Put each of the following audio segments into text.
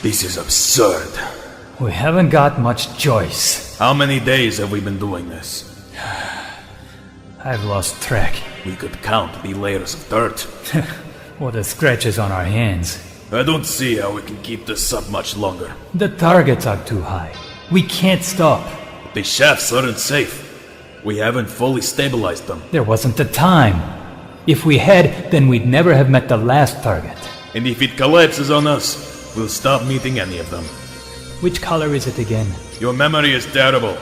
This is absurd. We haven't got much choice. How many days have we been doing this? I've lost track. We could count the layers of dirt. Or the scratches on our hands. I don't see how we can keep this up much longer. The targets are too high. We can't stop. The shafts aren't safe. We haven't fully stabilized them. There wasn't the time. If we had, then we'd never have met the last target. And if it collapses on us, we'll stop meeting any of them. Which color is it again? Your memory is terrible.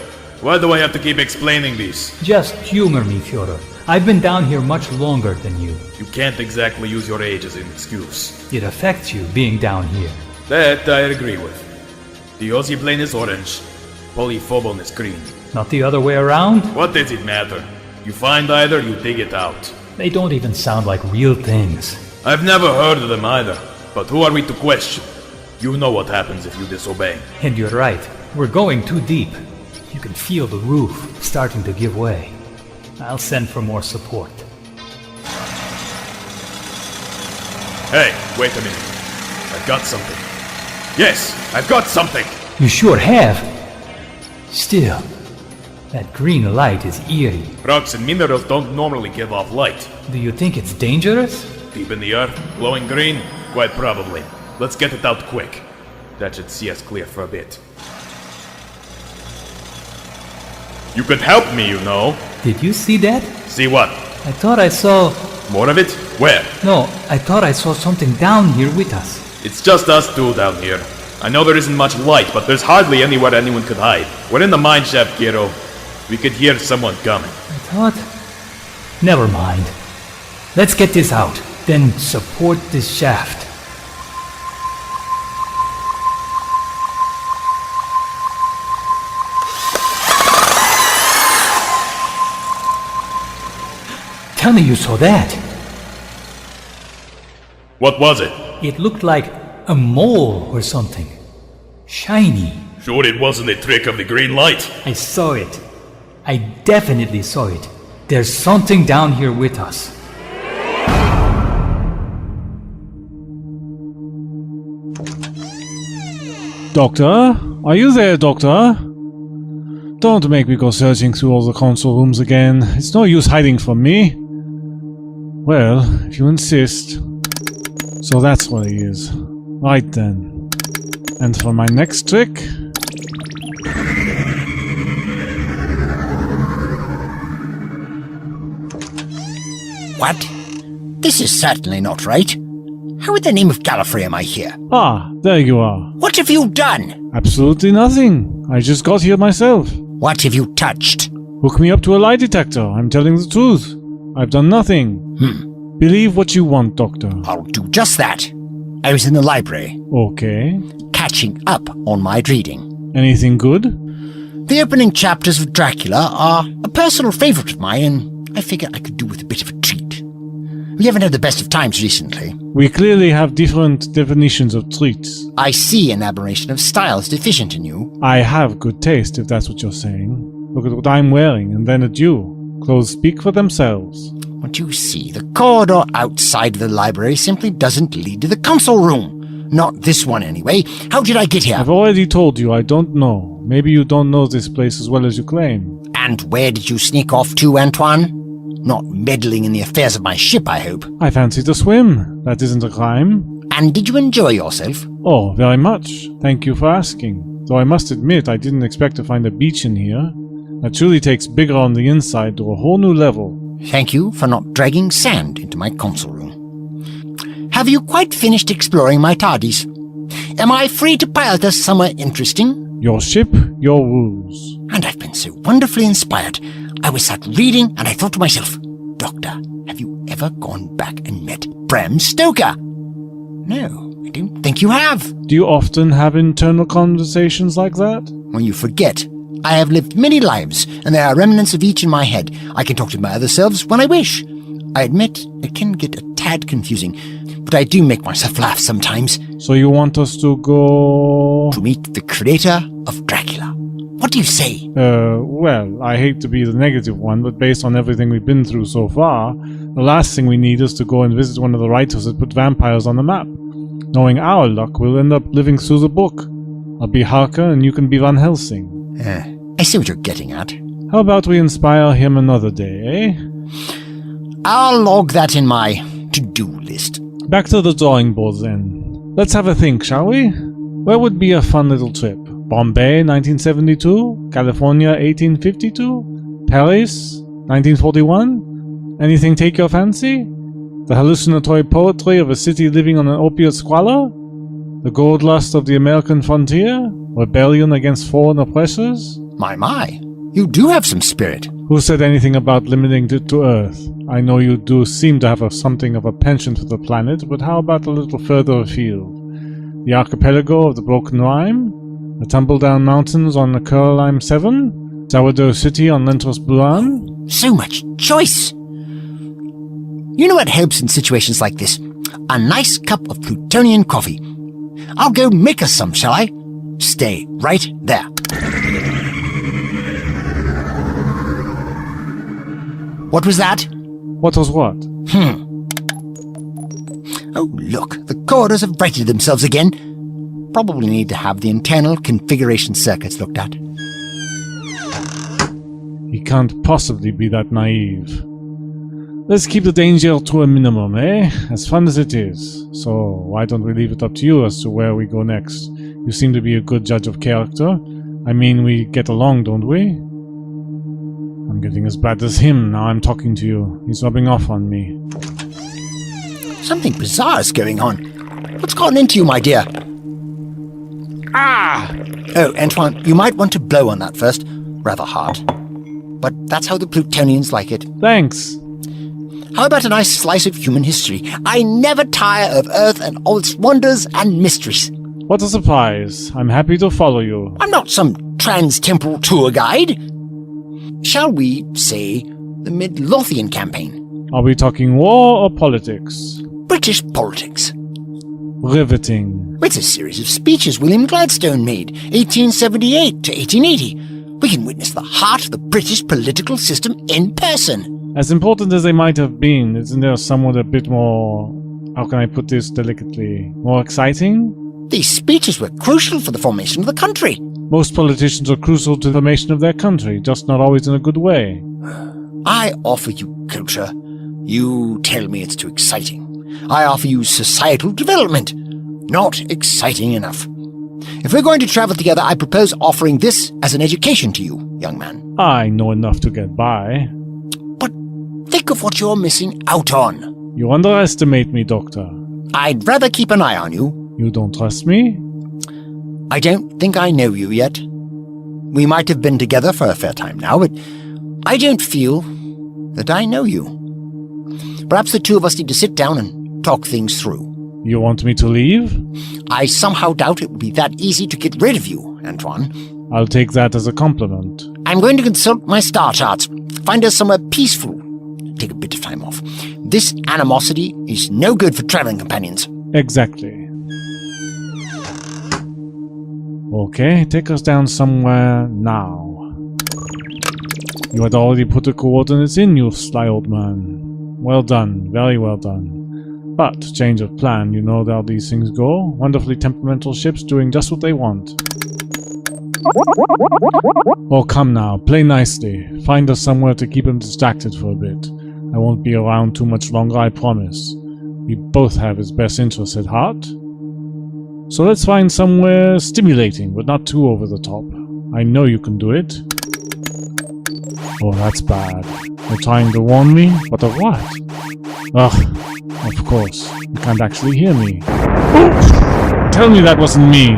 Why do I have to keep explaining these? Just humor me, Fyodor. I've been down here much longer than you. You can't exactly use your age as an excuse. It affects you being down here. That I agree with. The Aussie plane is orange. Polyphobon is green. Not the other way around? What does it matter? You find either, you dig it out. They don't even sound like real things. I've never heard of them either. But who are we to question? You know what happens if you disobey. And you're right. We're going too deep. You can feel the roof starting to give way. I'll send for more support. Hey, wait a minute. I've got something. Yes, I've got something! You sure have. Still, that green light is eerie. Rocks and minerals don't normally give off light. Do you think it's dangerous? Deep in the earth, glowing green? Quite probably. Let's get it out quick. That should see us clear for a bit. You could help me, you know. Did you see that? See what? I thought I saw... More of it? Where? No, I thought I saw something down here with us. It's just us two down here. I know there isn't much light, but there's hardly anywhere anyone could hide. We're in the mineshaft, kiddo. We could hear someone coming. I thought... Never mind. Let's get this out, then support this shaft. Tell me you saw that. What was it? It looked like a mole or something. Shiny. Sure it wasn't a trick of the green light. I saw it. I definitely saw it. There's something down here with us. Doctor? Are you there, Doctor? Don't make me go searching through all the console rooms again. It's no use hiding from me. Well, if you insist. So that's what he is. Right then. And for my next trick... What? This is certainly not right. How in the name of Gallifrey am I here? Ah, there you are. What have you done? Absolutely nothing. I just got here myself. What have you touched? Hook me up to a lie detector. I'm telling the truth. I've done nothing. Believe what you want, Doctor. I'll do just that. I was in the library. Okay. Catching up on my reading. Anything good? The opening chapters of Dracula are a personal favourite of mine, and I figure I could do with a bit of a treat. We haven't had the best of times recently. We clearly have different definitions of treats. I see an aberration of style is deficient in you. I have good taste, if that's what you're saying. Look at what I'm wearing, and then at you. Clothes speak for themselves. What you see, the corridor outside of the library simply doesn't lead to the console room. Not this one, anyway. How did I get here? I've already told you I don't know. Maybe you don't know this place as well as you claim. And where did you sneak off to, Antoine? Not meddling in the affairs of my ship, I hope. I fancied a swim. That isn't a crime. And did you enjoy yourself? Oh, very much. Thank you for asking. Though I must admit I didn't expect to find a beach in here. That truly takes bigger on the inside to a whole new level. Thank you for not dragging sand into my console room. Have you quite finished exploring my TARDIS? Am I free to pilot us somewhere interesting? Your ship, your rules. And I've been so wonderfully inspired. I was sat reading and I thought to myself, Doctor, have you ever gone back and met Bram Stoker? No, I don't think you have. Do you often have internal conversations like that? Well, you forget. I have lived many lives, and there are remnants of each in my head. I can talk to my other selves when I wish. I admit it can get a tad confusing, but I do make myself laugh sometimes. So you want us to go... To meet the creator of Dracula. What do you say? Well, I hate to be the negative one, but based on everything we've been through so far, the last thing we need is to go and visit one of the writers that put vampires on the map. Knowing our luck, we'll end up living through the book. I'll be Harker and you can be Van Helsing. I see what you're getting at. How about we inspire him another day, eh? I'll log that in my to-do list. Back to the drawing board then. Let's have a think, shall we? Where would be a fun little trip? Bombay, 1972? California, 1852? Paris, 1941? Anything take your fancy? The hallucinatory poetry of a city living on an opiate squalor? The gold lust of the American frontier? Rebellion against foreign oppressors? My. You do have some spirit. Who said anything about limiting it to Earth? I know you do seem to have something of a penchant for the planet, but how about a little further afield? The archipelago of the Broken Rhyme? The tumble-down mountains on the Caroline 7? Sourdough City on Lentros Buran? So much choice. You know what helps in situations like this? A nice cup of Plutonian coffee. I'll go make us some, shall I? Stay right there. What was that? What was what? Oh, look, the coders have righted themselves again. Probably need to have the internal configuration circuits looked at. He can't possibly be that naive. Let's keep the danger to a minimum, eh? As fun as it is. So, why don't we leave it up to you as to where we go next? You seem to be a good judge of character. I mean, we get along, don't we? I'm getting as bad as him now I'm talking to you. He's rubbing off on me. Something bizarre is going on. What's gotten into you, my dear? Oh, Antoine, you might want to blow on that first. Rather hard. But that's how the Plutonians like it. Thanks. How about a nice slice of human history? I never tire of Earth and all its wonders and mysteries. What a surprise. I'm happy to follow you. I'm not some trans-temporal tour guide. Shall we say the Midlothian campaign? Are we talking war or politics? British politics. Riveting. It's a series of speeches William Gladstone made, 1878 to 1880. We can witness the heart of the British political system in person. As important as they might have been, isn't there somewhat a bit more, how can I put this delicately, more exciting? These speeches were crucial for the formation of the country. Most politicians are crucial to the formation of their country, just not always in a good way. I offer you culture. You tell me it's too exciting. I offer you societal development. Not exciting enough. If we're going to travel together, I propose offering this as an education to you, young man. I know enough to get by. But think of what you're missing out on. You underestimate me, Doctor. I'd rather keep an eye on you. You don't trust me? I don't think I know you yet. We might have been together for a fair time now, but I don't feel that I know you. Perhaps the two of us need to sit down and talk things through. You want me to leave? I somehow doubt it would be that easy to get rid of you, Antoine. I'll take that as a compliment. I'm going to consult my star charts. Find us somewhere peaceful. Take a bit of time off. This animosity is no good for traveling companions. Exactly. Okay, take us down somewhere now. You had already put the coordinates in, you sly old man. Well done, very well done. But, change of plan, you know how these things go. Wonderfully temperamental ships doing just what they want. Oh, come now, play nicely. Find us somewhere to keep him distracted for a bit. I won't be around too much longer, I promise. We both have his best interests at heart. So let's find somewhere stimulating, but not too over the top. I know you can do it. Oh, that's bad. You're trying to warn me? But of what? Ugh, of course. You can't actually hear me. Tell me that wasn't me!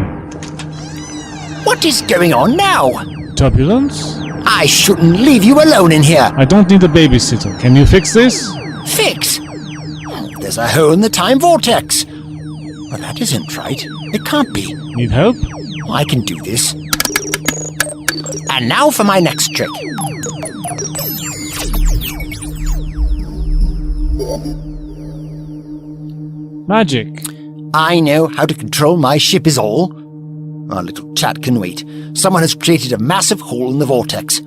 What is going on now? Turbulence? I shouldn't leave you alone in here. I don't need a babysitter. Can you fix this? Fix? There's a hole in the time vortex. Well, that isn't right. It can't be. Need help? I can do this. And now for my next trick. Magic. I know how to control my ship is all. Our little chat can wait. Someone has created a massive hole in the vortex.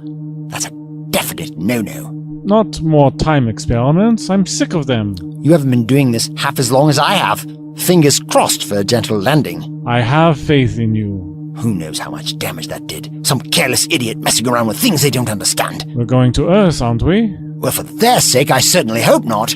That's a definite no-no. not more time experiments. I'm sick of them. You haven't been doing this half as long as I have. Fingers crossed for a gentle landing. I have faith in you. Who knows how much damage that did? Some careless idiot messing around with things they don't understand. We're going to Earth, aren't we? Well, for their sake, I certainly hope not.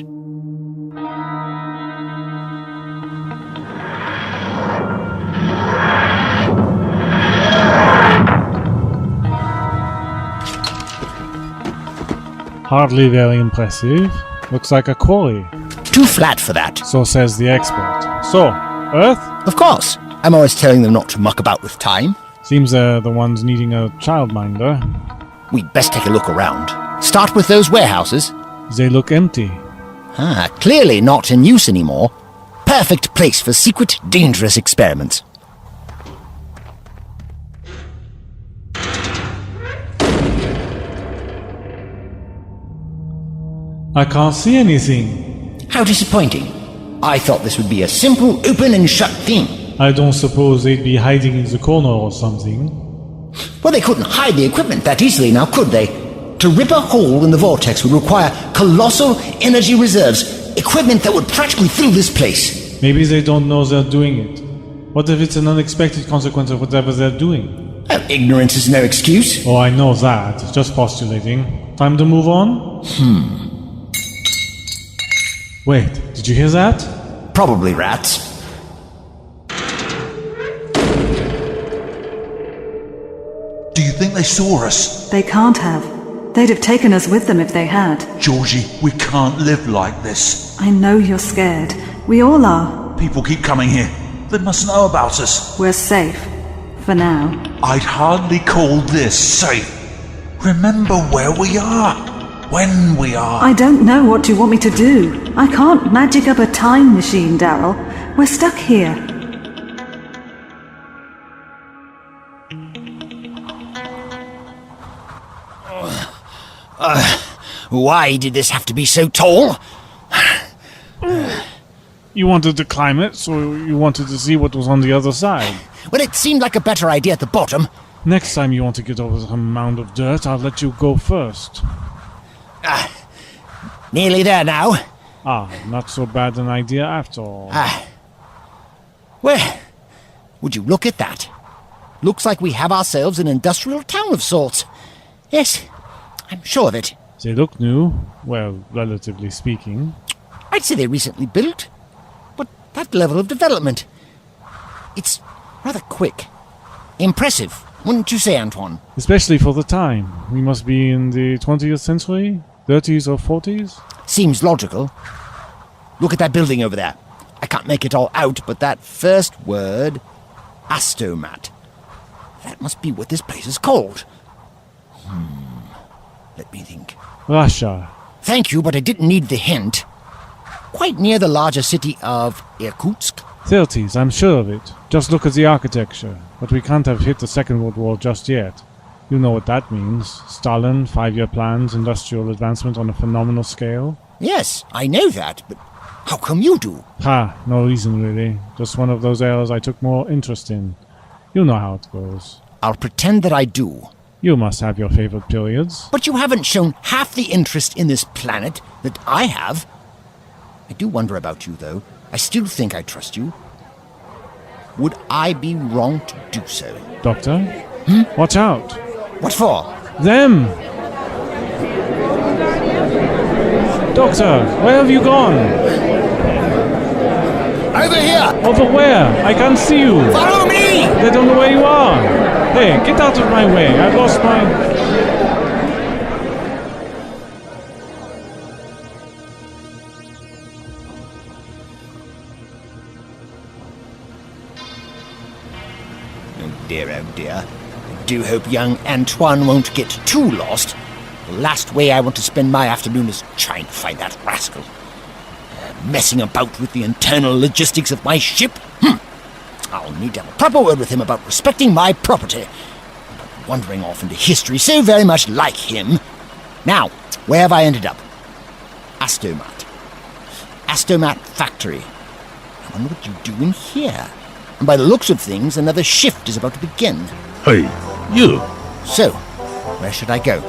Hardly very impressive. Looks like a quarry. Too flat for that. So says the expert. So, Earth? Of course. I'm always telling them not to muck about with time. Seems they're the ones needing a childminder. We'd best take a look around. Start with those warehouses. They look empty. Clearly not in use anymore. Perfect place for secret, dangerous experiments. I can't see anything. How disappointing. I thought this would be a simple open and shut thing. I don't suppose they'd be hiding in the corner or something. Well, they couldn't hide the equipment that easily now, could they? To rip a hole in the vortex would require colossal energy reserves, equipment that would practically fill this place. Maybe they don't know they're doing it. What if it's an unexpected consequence of whatever they're doing? Well, ignorance is no excuse. Oh, I know that. Just postulating. Time to move on? Wait, did you hear that? Probably rats. Do you think they saw us? They can't have. They'd have taken us with them if they had. Georgie, we can't live like this. I know you're scared. We all are. People keep coming here. They must know about us. We're safe. For now. I'd hardly call this safe. Remember where we are. When we are. I don't know what you want me to do. I can't magic up a time machine, Daryl. We're stuck here. Why did this have to be so tall? You wanted to climb it, so you wanted to see what was on the other side. Well, it seemed like a better idea at the bottom. Next time you want to get over some mound of dirt, I'll let you go first. Nearly there now. Not so bad an idea after all. Well, would you look at that? Looks like we have ourselves an industrial town of sorts. Yes, I'm sure of it. They look new, well, relatively speaking. I'd say they recently built. But that level of development, it's rather quick. Impressive, wouldn't you say, Antoine? Especially for the time. We must be in the 20th century? 30s or 40s? Seems logical. Look at that building over there. I can't make it all out, but that first word, astomat. That must be what this place is called. Let me think. Russia. Thank you, but I didn't need the hint. Quite near the larger city of Irkutsk. 30s, I'm sure of it. Just look at the architecture. But we can't have hit the Second World War just yet. You know what that means. Stalin, 5-year plans, industrial advancement on a phenomenal scale. Yes, I know that, but how come you do? No reason really. Just one of those eras I took more interest in. You know how it goes. I'll pretend that I do. You must have your favorite periods. But you haven't shown half the interest in this planet that I have. I do wonder about you, though. I still think I trust you. Would I be wrong to do so? Doctor? Watch out! What for? Them! Doctor, where have you gone? Over here! Over where? I can't see you! Follow me! They don't know where you are! Hey, get out of my way! I've lost my... Oh dear, oh dear. I do hope young Antoine won't get too lost. The last way I want to spend my afternoon is trying to find that rascal. Messing about with the internal logistics of my ship? I'll need to have a proper word with him about respecting my property. But wandering off into history so very much like him. Now, where have I ended up? Astomat. Astomat Factory. I wonder what you do in here. And by the looks of things, another shift is about to begin. Hey, you! So, where should I go?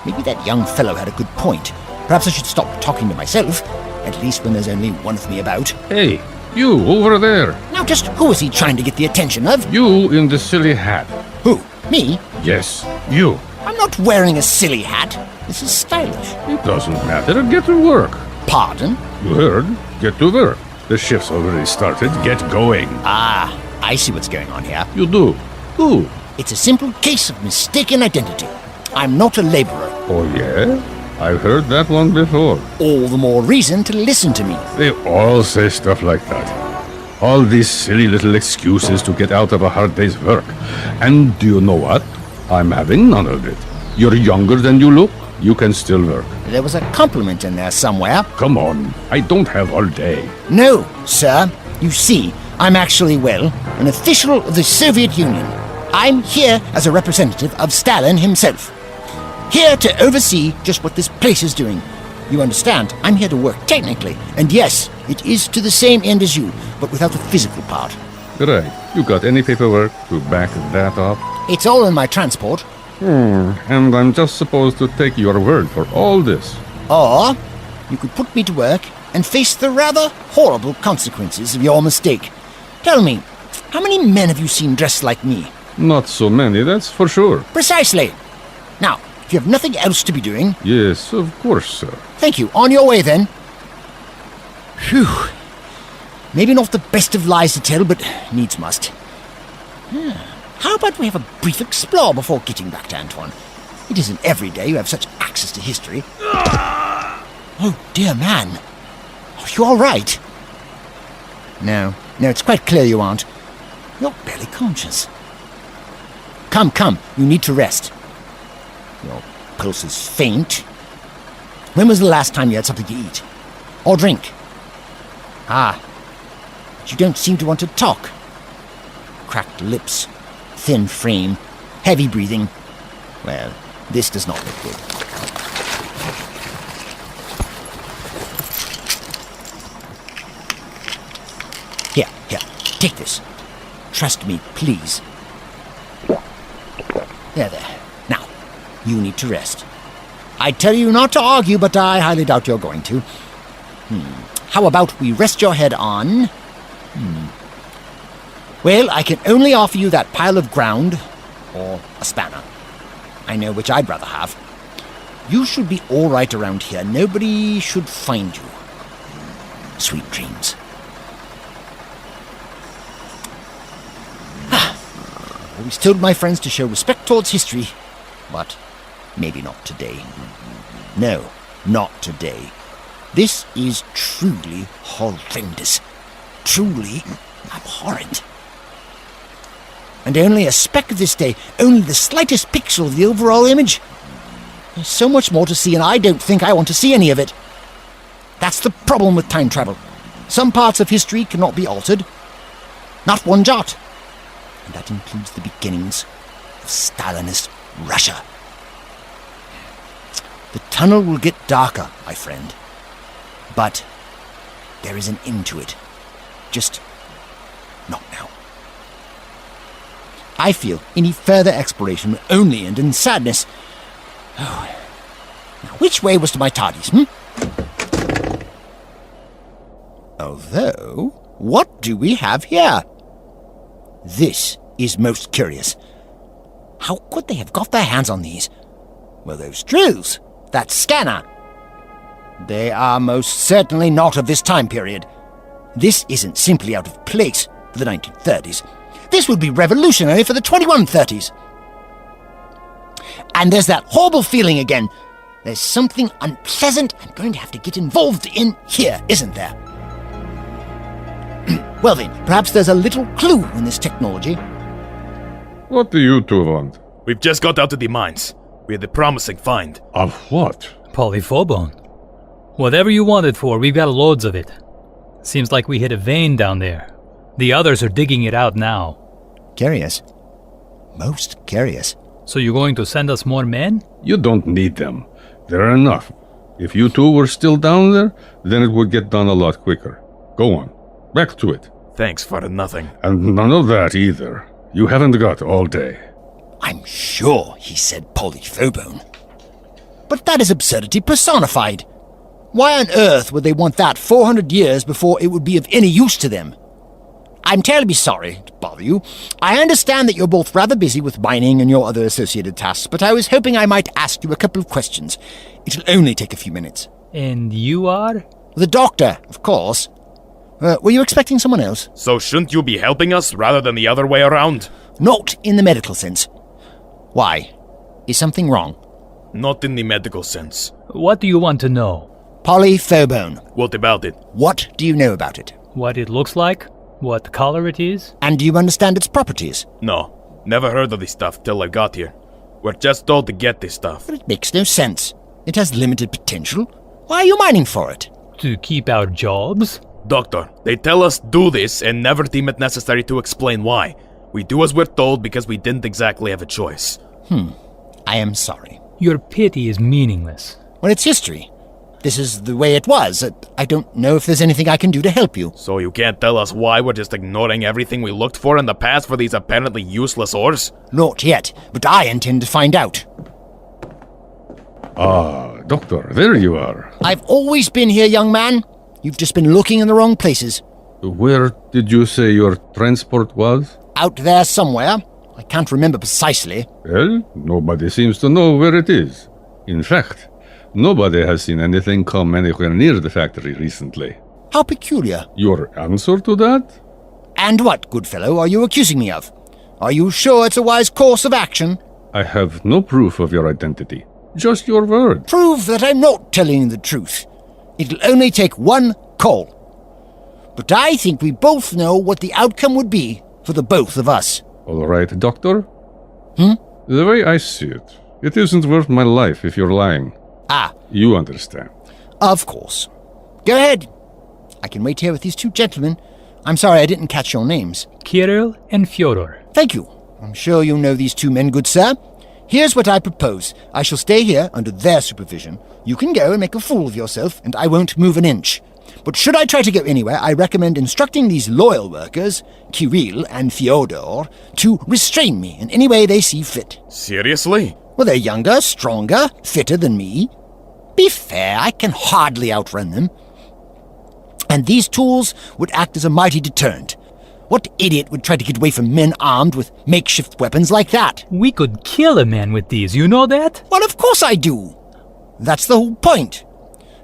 Maybe that young fellow had a good point. Perhaps I should stop talking to myself, at least when there's only one of me about. Hey, you over there. Now just who is he trying to get the attention of? You in the silly hat. Who? Me? Yes, you. I'm not wearing a silly hat. This is stylish. It doesn't matter. Get to work. Pardon? You heard? Get to work. The shift's already started. Get going. Ah, I see what's going on here. You do. Who? It's a simple case of mistaken identity. I'm not a laborer. Oh, yeah? I've heard that one before. All the more reason to listen to me. They all say stuff like that. All these silly little excuses to get out of a hard day's work. And do you know what? I'm having none of it. You're younger than you look. You can still work. There was a compliment in there somewhere. Come on. I don't have all day. No, sir. You see, I'm actually, well, an official of the Soviet Union. I'm here as a representative of Stalin himself. Here to oversee just what this place is doing. You understand, I'm here to work technically. And yes, it is to the same end as you, but without the physical part. Right. You got any paperwork to back that up? It's all in my transport. And I'm just supposed to take your word for all this. Or you could put me to work and face the rather horrible consequences of your mistake. Tell me, how many men have you seen dressed like me? Not so many, that's for sure. Precisely. Now, if you have nothing else to be doing... Yes, of course, sir. Thank you. On your way, then. Phew. Maybe not the best of lies to tell, but needs must. How about we have a brief explore before getting back to Antoine? It isn't every day you have such access to history. Oh, dear man. Are you all right? No, it's quite clear you aren't. You're barely conscious. Come, you need to rest. Your pulse is faint. When was the last time you had something to eat? Or drink? Ah, but you don't seem to want to talk. Cracked lips, thin frame, heavy breathing. Well, this does not look good. Here, take this. Trust me, please. There. Now, you need to rest. I tell you not to argue, but I highly doubt you're going to. How about we rest your head on... Well, I can only offer you that pile of ground, or a spanner. I know which I'd rather have. You should be all right around here. Nobody should find you. Sweet dreams. I always told my friends to show respect towards history, but maybe not today. No, not today. This is truly horrendous. Truly abhorrent. And only a speck of this day, only the slightest pixel of the overall image. There's so much more to see, and I don't think I want to see any of it. That's the problem with time travel. Some parts of history cannot be altered. Not one jot. And that includes the beginnings of Stalinist Russia. The tunnel will get darker, my friend. But there is an end to it. Just not now. I feel any further exploration will only end in sadness. Oh. Now, which way was to my TARDIS, Although, what do we have here? This is most curious. How could they have got their hands on these? Well, those drills, that scanner. They are most certainly not of this time period. This isn't simply out of place for the 1930s. This would be revolutionary for the 2130s. And there's that horrible feeling again. There's something unpleasant I'm going to have to get involved in here, isn't there? Well then, perhaps there's a little clue in this technology. What do you two want? We've just got out of the mines. We had a promising find. Of what? Polyphobon. Whatever you want it for, we've got loads of it. Seems like we hit a vein down there. The others are digging it out now. Curious. Most curious. So you're going to send us more men? You don't need them. There are enough. If you two were still down there, then it would get done a lot quicker. Go on. Back to it. Thanks for nothing. And none of that either. You haven't got all day. I'm sure he said polyphobone. But that is absurdity personified. Why on earth would they want that 400 years before it would be of any use to them? I'm terribly sorry to bother you. I understand that you're both rather busy with mining and your other associated tasks, but I was hoping I might ask you a couple of questions. It'll only take a few minutes. And you are? The doctor, of course. Were you expecting someone else? So shouldn't you be helping us rather than the other way around? Not in the medical sense. Why? Is something wrong? Not in the medical sense. What do you want to know? Polyphobone. What about it? What do you know about it? What it looks like? What color it is? And do you understand its properties? No, never heard of this stuff till I got here. We're just told to get this stuff. But it makes no sense. It has limited potential. Why are you mining for it? To keep our jobs? Doctor, they tell us do this and never deem it necessary to explain why. We do as we're told because we didn't exactly have a choice. I am sorry. Your pity is meaningless. Well, it's history. This is the way it was. I don't know if there's anything I can do to help you. So you can't tell us why we're just ignoring everything we looked for in the past for these apparently useless ores? Not yet, but I intend to find out. Ah, Doctor, there you are. I've always been here, young man. You've just been looking in the wrong places. Where did you say your transport was? Out there somewhere. I can't remember precisely. Well, nobody seems to know where it is. In fact, nobody has seen anything come anywhere near the factory recently. How peculiar. Your answer to that? And what, good fellow, are you accusing me of? Are you sure it's a wise course of action? I have no proof of your identity. Just your word. Prove that I'm not telling the truth. It'll only take one call. But I think we both know what the outcome would be for the both of us. All right, Doctor? The way I see it, it isn't worth my life if you're lying. Ah, You understand. of course. Go ahead. I can wait here with these two gentlemen. I'm sorry I didn't catch your names. Kirill and Fyodor. Thank you. I'm sure you know these two men, good sir. Here's what I propose. I shall stay here under their supervision. You can go and make a fool of yourself, and I won't move an inch. But should I try to go anywhere, I recommend instructing these loyal workers, Kirill and Fyodor, to restrain me in any way they see fit. Seriously? Well, they're younger, stronger, fitter than me. Be fair, I can hardly outrun them. And these tools would act as a mighty deterrent. What idiot would try to get away from men armed with makeshift weapons like that? We could kill a man with these, you know that? Well, of course I do. That's the whole point.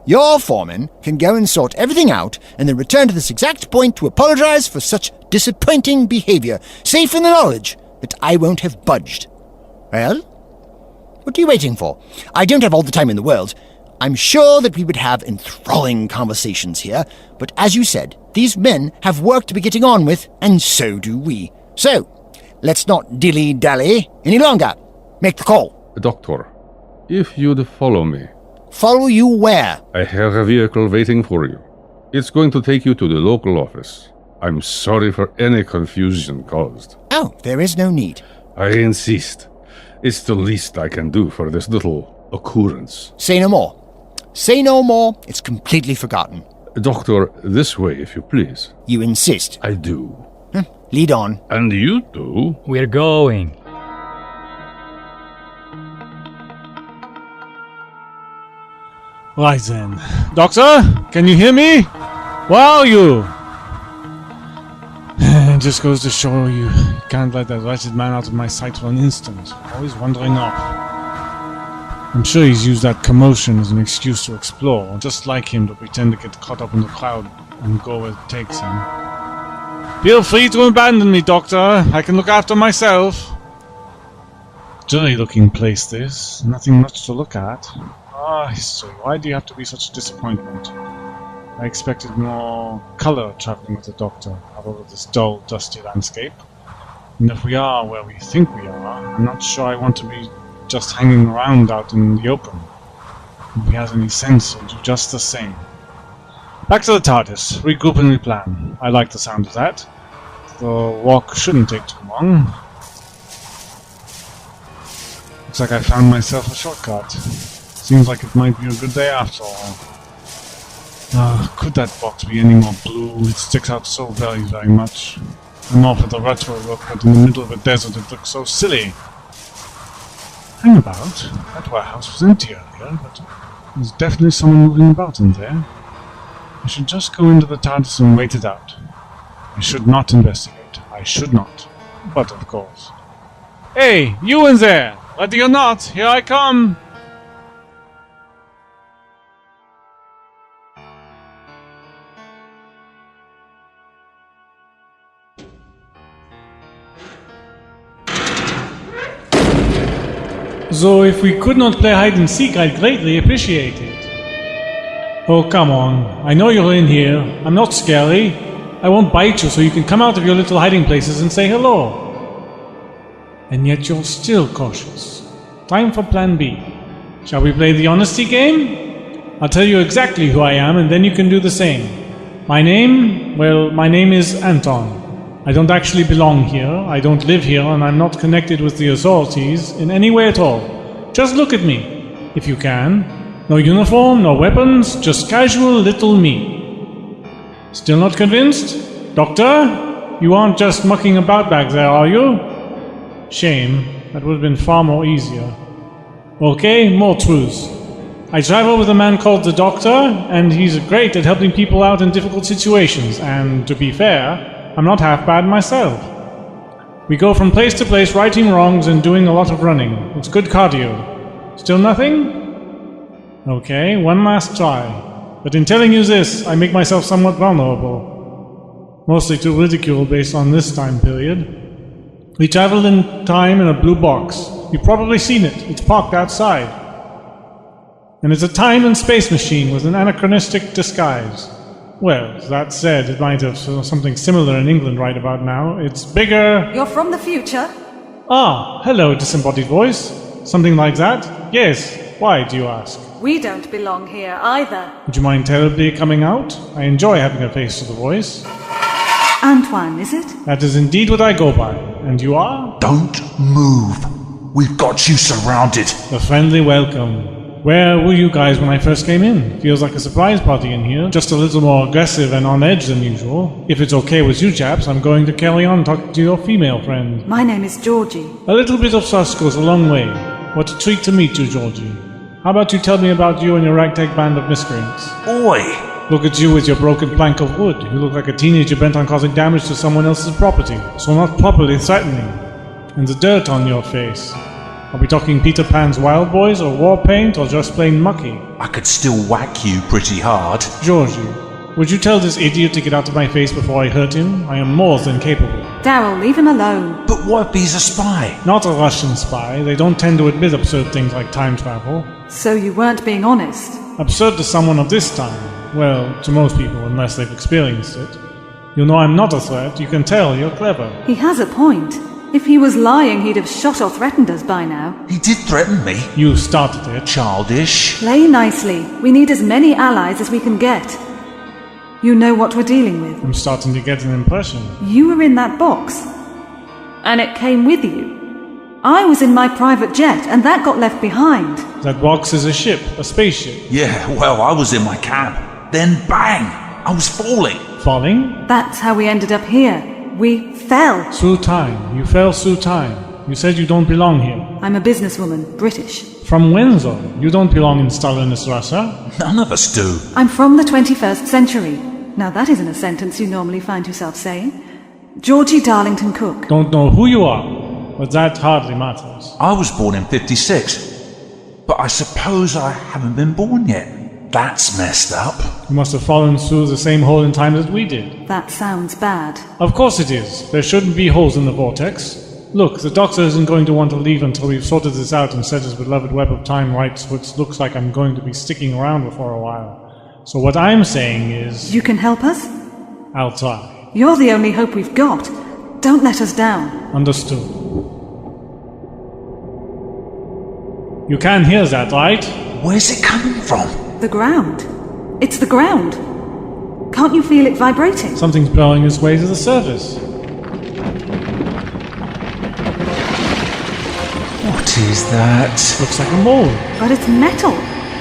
Your foreman can go and sort everything out and then return to this exact point to apologize for such disappointing behavior, safe in the knowledge that I won't have budged. Well, what are you waiting for? I don't have all the time in the world. I'm sure that we would have enthralling conversations here, but as you said, these men have work to be getting on with, and so do we. So, let's not dilly-dally any longer. Make the call. Doctor, if you'd follow me. Follow you where? I have a vehicle waiting for you. It's going to take you to the local office. I'm sorry for any confusion caused. Oh, there is no need. I insist. It's the least I can do for this little occurrence. Say no more. Say no more. It's completely forgotten. Doctor, this way, if you please. You insist. I do. Lead on. And you too. We're going. Right then. Doctor, can you hear me? Where are you? It just goes to show you can't let that wretched man out of my sight for an instant. Always wandering off. I'm sure he's used that commotion as an excuse to explore, just like him to pretend to get caught up in the crowd and go where it takes him. Feel free to abandon me, Doctor. I can look after myself. Dirty looking place this. Nothing much to look at. Ah, history. Why do you have to be such a disappointment? I expected more color traveling with the Doctor out of this dull, dusty landscape. And if we are where we think we are, I'm not sure I want to be just hanging around out in the open. If he has any sense, he'll do just the same. Back to the TARDIS. Regroup and replan. I like the sound of that. The walk shouldn't take too long. Looks like I found myself a shortcut. Seems like it might be a good day after all. Could that box be any more blue? It sticks out so very, very much. I'm off at the retro look, but in the middle of a desert it looks so silly. Hang about. That warehouse was empty earlier, but there's definitely someone moving about in there. I should just go into the TARDIS and wait it out. I should not investigate. I should not. But of course. Hey, you in there! Ready or not, here I come! So if we could not play hide and seek, I'd greatly appreciate it. Oh, come on. I know you're in here. I'm not scary. I won't bite you, so you can come out of your little hiding places and say hello. And yet you're still cautious. Time for plan B. Shall we play the honesty game? I'll tell you exactly who I am, and then you can do the same. My name is Antoine. I don't actually belong here, I don't live here, and I'm not connected with the authorities in any way at all. Just look at me, if you can. No uniform, no weapons, just casual little me. Still not convinced? Doctor? You aren't just mucking about back there, are you? Shame. That would have been far more easier. Okay, more truths. I travel with a man called the Doctor, and he's great at helping people out in difficult situations, and to be fair, I'm not half bad myself. We go from place to place righting wrongs and doing a lot of running. It's good cardio. Still nothing? Okay, one last try. But in telling you this, I make myself somewhat vulnerable. Mostly to ridicule based on this time period. We traveled in time in a blue box. You've probably seen it. It's parked outside. And it's a time and space machine with an anachronistic disguise. Well, that said, it might have something similar in England right about now. It's bigger... You're from the future? Ah, hello, disembodied voice. Something like that? Yes. Why, do you ask? We don't belong here either. Would you mind terribly coming out? I enjoy having a face to the voice. Antoine, is it? That is indeed what I go by. And you are? Don't move. We've got you surrounded. A friendly welcome. Where were you guys when I first came in? Feels like a surprise party in here. Just a little more aggressive and on edge than usual. If it's okay with you chaps, I'm going to carry on talking to your female friend. My name is Georgie. A little bit of sus goes a long way. What a treat to meet you, Georgie. How about you tell me about you and your ragtag band of miscreants? Oi! Look at you with your broken plank of wood. You look like a teenager bent on causing damage to someone else's property. So not properly threatening. And the dirt on your face. Are we talking Peter Pan's Wild Boys, or war paint, or just plain mucky? I could still whack you pretty hard. Georgie, would you tell this idiot to get out of my face before I hurt him? I am more than capable. Daryl, leave him alone. But what if he's a spy? Not a Russian spy. They don't tend to admit absurd things like time travel. So you weren't being honest? Absurd to someone of this time. Well, to most people, unless they've experienced it. You know I'm not a threat. You can tell you're clever. He has a point. If he was lying, he'd have shot or threatened us by now. He did threaten me. You started it. Childish. Play nicely. We need as many allies as we can get. You know what we're dealing with. I'm starting to get an impression. You were in that box. And it came with you. I was in my private jet, and that got left behind. That box is a ship, a spaceship. Yeah, well, I was in my cab. Then bang! I was falling. Falling? That's how we ended up here. We fell. Through time. You fell through time. You said you don't belong here. I'm a businesswoman, British. From when, though? You don't belong in Stalinist Russia. None of us do. I'm from the 21st century. Now that isn't a sentence you normally find yourself saying. Georgie Darlington Cook. Don't know who you are, but that hardly matters. I was born in 56. But I suppose I haven't been born yet. That's messed up. You must have fallen through the same hole in time that we did. That sounds bad. Of course it is. There shouldn't be holes in the vortex. Look, the Doctor isn't going to want to leave until we've sorted this out and set his beloved web of time right, so it looks like I'm going to be sticking around for a while. So what I'm saying is... You can help us? I'll try. You're the only hope we've got. Don't let us down. Understood. You can hear that, right? Where's it coming from? The ground. It's the ground. Can't you feel it vibrating? Something's blowing its way to the surface. What is that? Looks like a mole. But it's metal.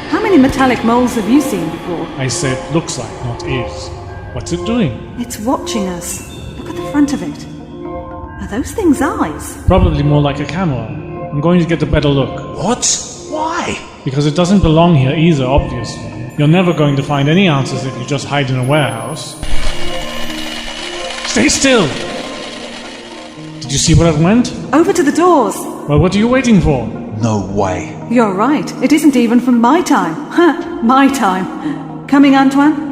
How many metallic moles have you seen before? I said looks like, not is. What's it doing? It's watching us. Look at the front of it. Are those things eyes? Probably more like a camera. I'm going to get a better look. What? Why? Because it doesn't belong here either, obviously. You're never going to find any answers if you just hide in a warehouse. Stay still! Did you see where it went? Over to the doors. Well, what are you waiting for? No way. You're right. It isn't even from my time. Ha! My time. Coming, Antoine?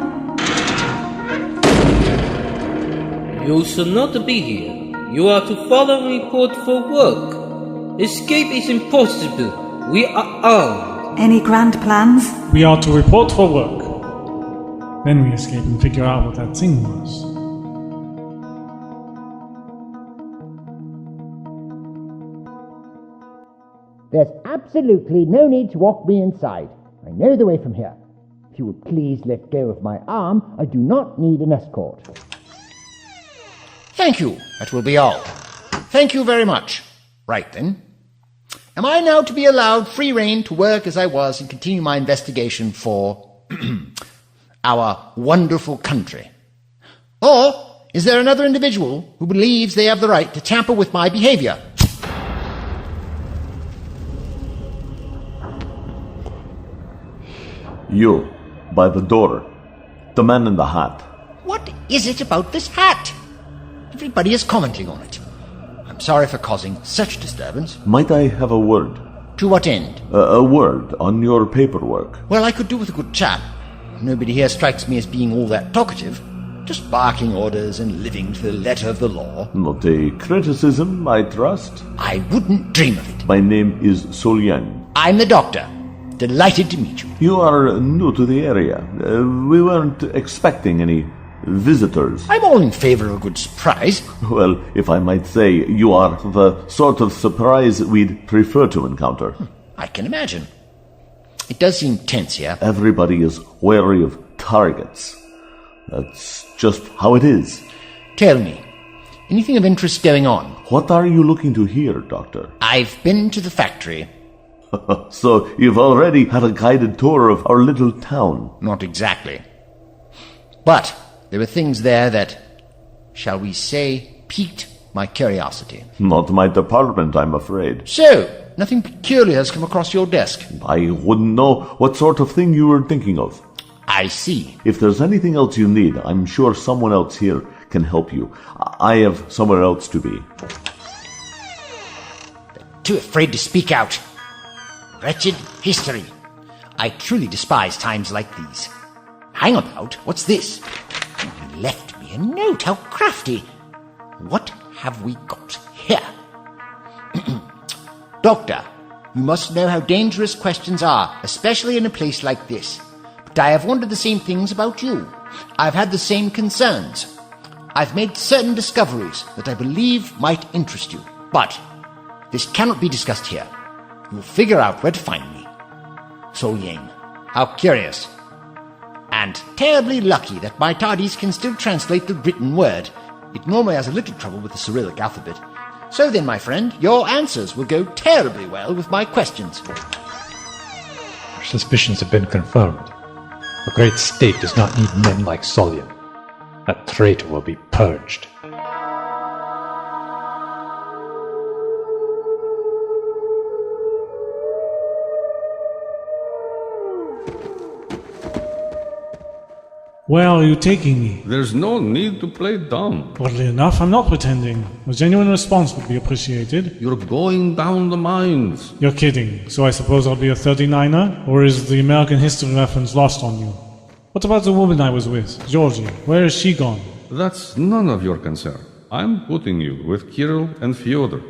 You should not be here. You are to follow and report for work. Escape is impossible. We are armed. Any grand plans? We are to report for work. Then we escape and figure out what that thing was. There's absolutely no need to walk me inside. I know the way from here. If you would please let go of my arm, I do not need an escort. Thank you. That will be all. Thank you very much. Right then. Am I now to be allowed free rein to work as I was and continue my investigation for our wonderful country? Or is there another individual who believes they have the right to tamper with my behavior? You, by the door. The man in the hat. What is it about this hat? Everybody is commenting on it. I'm sorry for causing such disturbance. Might I have a word? To what end? A word on your paperwork. Well, I could do with a good chat. Nobody here strikes me as being all that talkative. Just barking orders and living to the letter of the law. Not a criticism, I trust. I wouldn't dream of it. My name is Sol Yang. I'm the doctor. Delighted to meet you. You are new to the area. We weren't expecting any visitors. I'm all in favor of a good surprise. Well, if I might say, you are the sort of surprise we'd prefer to encounter. I can imagine. It does seem tense here. Everybody is wary of targets. That's just how it is. Tell me, anything of interest going on? What are you looking to hear, Doctor? I've been to the factory. So you've already had a guided tour of our little town? Not exactly. But there were things there that, shall we say, piqued my curiosity. Not my department, I'm afraid. So, nothing peculiar has come across your desk? I wouldn't know what sort of thing you were thinking of. I see. If there's anything else you need, I'm sure someone else here can help you. I have somewhere else to be. Too afraid to speak out. Wretched history. I truly despise times like these. Hang about, what's this? He left me a note, how crafty. What have we got here? Doctor, you must know how dangerous questions are, especially in a place like this. But I have wondered the same things about you. I've had the same concerns. I've made certain discoveries that I believe might interest you. But this cannot be discussed here. You'll figure out where to find me. Sol Yang. How curious. And terribly lucky that my TARDIS can still translate the written word. It normally has a little trouble with the Cyrillic alphabet. So then, my friend, your answers will go terribly well with my questions. Our suspicions have been confirmed. The great state does not need men like Solian. That traitor will be purged. Where are you taking me? There's no need to play dumb. Oddly enough, I'm not pretending. A genuine response would be appreciated. You're going down the mines. You're kidding. So I suppose I'll be a 39er? Or is the American history reference lost on you? What about the woman I was with, Georgie? Where is she gone? That's none of your concern. I'm putting you with Kirill and Fyodor.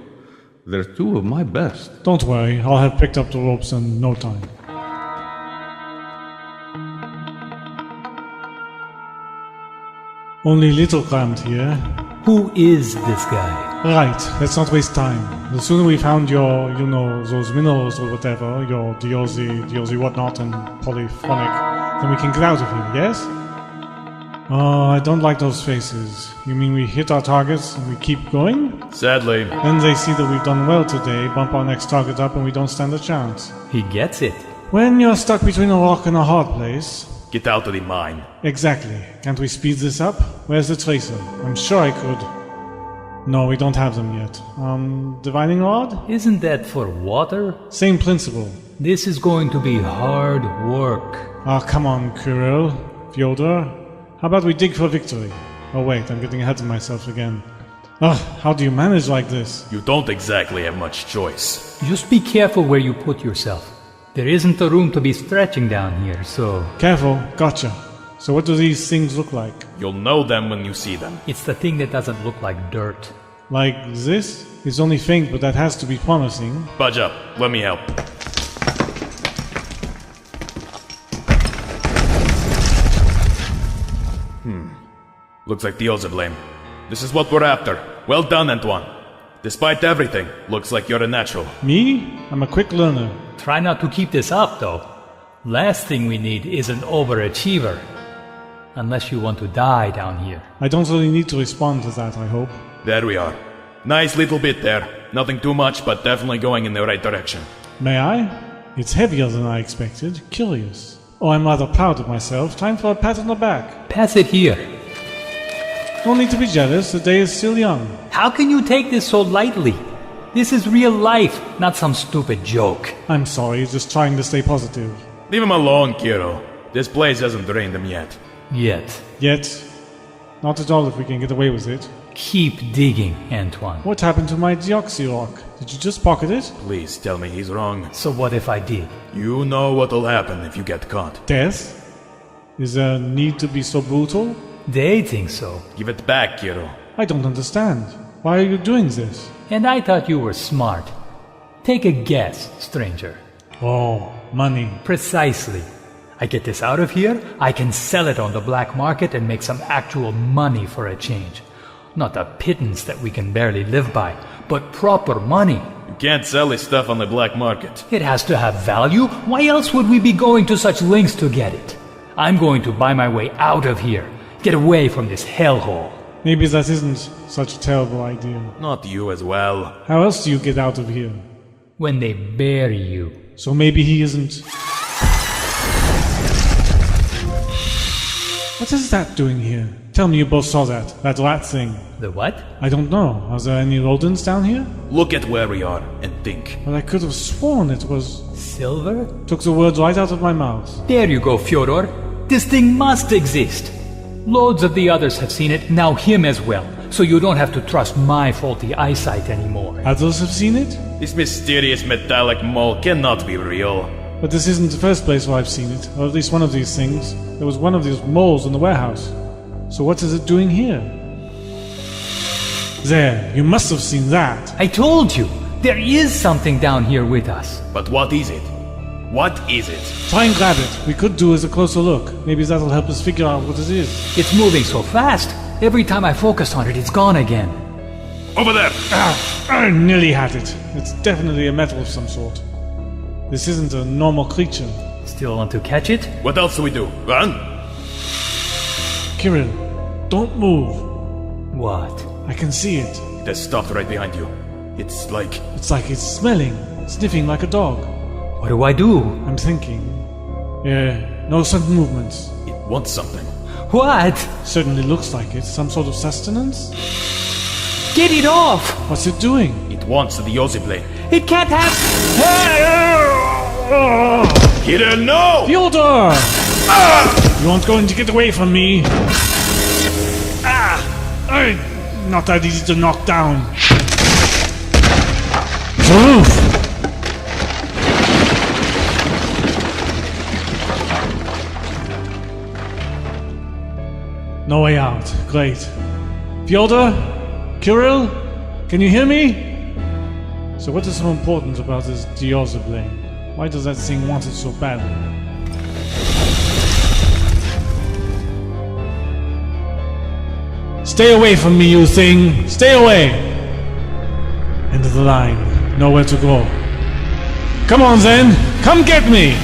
They're two of my best. Don't worry, I'll have picked up the ropes in no time. Only little cramped here. Who is this guy? Right, let's not waste time. The sooner we found your, those minerals or whatever, your Diosy whatnot and polyphonic, then we can get out of here, yes? Oh, I don't like those faces. You mean we hit our targets and we keep going? Sadly. Then they see that we've done well today, bump our next target up and we don't stand a chance. He gets it. When you're stuck between a rock and a hard place... Get out of the mine. Exactly. Can't we speed this up? Where's the tracer? I'm sure I could. No, we don't have them yet. Divining rod? Isn't that for water? Same principle. This is going to be hard work. Ah, come on, Kirill. Fyodor. How about we dig for victory? Oh wait, I'm getting ahead of myself again. Ugh, how do you manage like this? You don't exactly have much choice. Just be careful where you put yourself. There isn't a room to be stretching down here, so... Careful, gotcha. So what do these things look like? You'll know them when you see them. It's the thing that doesn't look like dirt. Like this? It's only faint, but that has to be promising. Budge up, let me help. Looks like the O's are blame. This is what we're after. Well done, Antoine. Despite everything, looks like you're a natural. Me? I'm a quick learner. Try not to keep this up, though. Last thing we need is an overachiever. Unless you want to die down here. I don't really need to respond to that, I hope. There we are. Nice little bit there. Nothing too much, but definitely going in the right direction. May I? It's heavier than I expected. Curious. Oh, I'm rather proud of myself. Time for a pat on the back. Pass it here. No need to be jealous. The day is still young. How can you take this so lightly? This is real life, not some stupid joke. I'm sorry, just trying to stay positive. Leave him alone, Kiro. This place hasn't drained him yet. Yet? Not at all if we can get away with it. Keep digging, Antoine. What happened to my deoxy rock? Did you just pocket it? Please tell me he's wrong. So what if I did? You know what'll happen if you get caught. Death? Is there a need to be so brutal? They think so. Give it back, Kiro. I don't understand. Why are you doing this? And I thought you were smart. Take a guess, stranger. Oh, money. Precisely. I get this out of here, I can sell it on the black market and make some actual money for a change. Not a pittance that we can barely live by, but proper money. You can't sell this stuff on the black market. It has to have value. Why else would we be going to such lengths to get it? I'm going to buy my way out of here. Get away from this hellhole. Maybe that isn't such a terrible idea. Not you as well. How else do you get out of here? When they bury you. So maybe he isn't... What is that doing here? Tell me you both saw that rat thing. The what? I don't know. Are there any rodents down here? Look at where we are and think. But I could have sworn it was... Silver? Took the words right out of my mouth. There you go, Fyodor. This thing must exist. Loads of the others have seen it, now him as well. So you don't have to trust my faulty eyesight anymore. Others have seen it? This mysterious metallic mole cannot be real. But this isn't the first place where I've seen it, or at least one of these things. There was one of these moles in the warehouse. So what is it doing here? There, you must have seen that. I told you, there is something down here with us. But what is it? What is it? Try and grab it. We could do as a closer look. Maybe that'll help us figure out what it is. It's moving so fast. Every time I focus on it, it's gone again. Over there! I nearly had it. It's definitely a metal of some sort. This isn't a normal creature. Still want to catch it? What else do we do? Run? Kirill, don't move. What? I can see it. It has stopped right behind you. It's like it's smelling, sniffing like a dog. What do I do? I'm thinking. No sudden movements. It wants something. What? Certainly looks like it. Some sort of sustenance? Get it off! What's it doing? It wants the Yossi blade. It can't have... Kirill, no! Fyodor! You aren't going to get away from me. Not that easy to knock down. No way out. Great. Fyodor? Kirill? Can you hear me? So what is so important about this Diorza blame? Why does that thing want it so badly? Stay away from me, you thing! Stay away! End of the line. Nowhere to go. Come on then! Come get me!